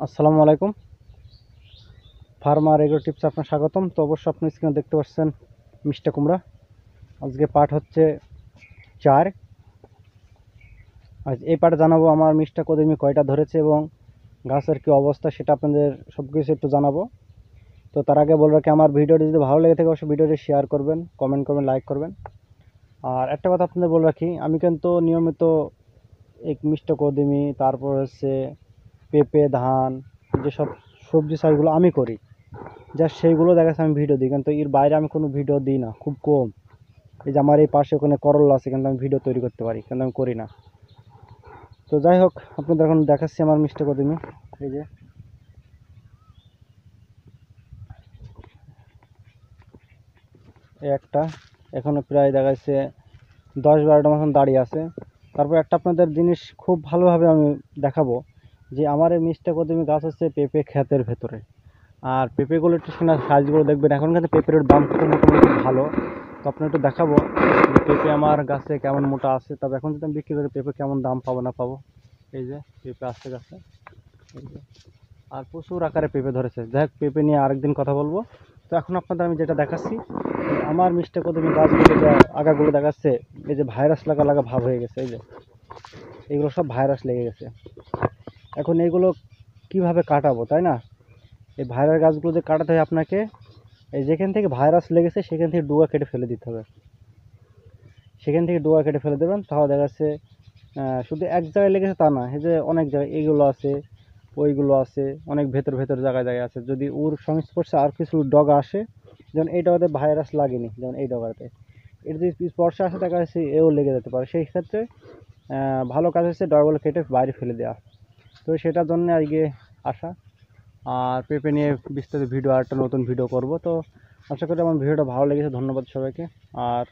আসসালামু আলাইকুম। Farmer agro tips আপনার স্বাগতম। তো অবশ্যই আপনি স্ক্রিনে দেখতে পাচ্ছেন মিষ্টা কুমড়া। আজকে পার্ট হচ্ছে 4। আজ এই পার্টে জানাবো আমার মিষ্টা কদমি কয়টা ধরেছে এবং গাছের কী অবস্থা সেটা আপনাদের সব কিছু একটু জানাবো। তো তার আগে বলবো কি, আমার ভিডিওটি যদি ভালো লেগে থাকে অবশ্যই ভিডিওটি শেয়ার করবেন, কমেন্ট করবেন, লাইক করবেন। আর একটা কথা আপনাদের বলে রাখি, আমি কিন্তু নিয়মিত এই মিষ্টা কদমি, তারপর হচ্ছে পেঁপে, ধান, যেসব সবজি চাষগুলো আমি করি, জাস্ট সেইগুলো দেখা যাচ্ছে আমি ভিডিও দিই, কিন্তু এর বাইরে আমি কোনো ভিডিও দিই না, খুব কম। এই যে আমার এই পাশে ওখানে করলা আছে, কিন্তু আমি ভিডিও তৈরি করতে পারি, কিন্তু আমি করি না। তো যাই হোক, আপনাদের এখন দেখাচ্ছি আমার মিষ্টি কদমি। এই যে এই একটা এখনো প্রায় দেখা যাচ্ছে 10-12টা মতন দাঁড়িয়ে আছে। তারপর একটা আপনাদের জিনিস খুব ভালোভাবে আমি দেখাবো, যে আমার এই মিষ্টি কদমি গাছ হচ্ছে পেঁপে ক্ষেতের ভেতরে। আর পেঁপেগুলো একটু সাইজগুলো দেখবেন, এখন কিন্তু পেঁপের দাম কিন্তু মোটামুটি ভালো। তো আপনার একটু দেখাবো যে পেঁপে আমার গাছে কেমন মোটা আছে, তবে এখন যদি আমি বিক্রি করি পেঁপে কেমন দাম পাবো না পাবো। এই যে পেঁপে আসছে গাছে, এই যে, আর প্রচুর আকারে পেঁপে ধরেছে। যাই হোক, পেঁপে নিয়ে আরেকদিন কথা বলবো। তো এখন আপনাদের আমি যেটা দেখাচ্ছি, আমার মিষ্টি কদমি গাছগুলো যে আগাগুলো দেখাচ্ছে, এই যে ভাইরাস লাগা লাগা ভাব হয়ে গেছে। এই যে এগুলো সব ভাইরাস লেগে গেছে। এখন এইগুলো কিভাবে কাটাবো, তাই না? এই ভাইরাস গাছগুলো যে কাটাতে হয় আপনাকে, এই যেখান থেকে ভাইরাস লেগেছে সেখান থেকে ডুয়া কেটে ফেলে দিতে হবে। সেখান থেকে ডোয়া কেটে ফেলে দেবেন, তাহলে দেখা যাচ্ছে শুধু এক জায়গায় লেগেছে তা না, এই যে অনেক জায়গায় এইগুলো আছে, ওইগুলো আছে, অনেক ভেতর ভেতর জায়গায় জায়গায় আছে। যদি ওর সংস্পর্শে আর কিছু ডগা আসে, যেমন এই ডগাতে ভাইরাস লাগেনি, যেমন এই ডগাতে এর যদি স্পর্শে আসে দেখা যাচ্ছে এও লেগে যেতে পারে। সেই ক্ষেত্রে ভালো কাজ হচ্ছে ডগাগুলো কেটে বাইরে ফেলে দেওয়া। তো সেটার জন্য আজকে আসা। আর পেঁপে নিয়ে বিস্তারিত ভিডিও, আর একটা নতুন ভিডিও করব। তো আশা করি আমার ভিডিওটা ভালো লেগেছে। ধন্যবাদ সবাইকে। আর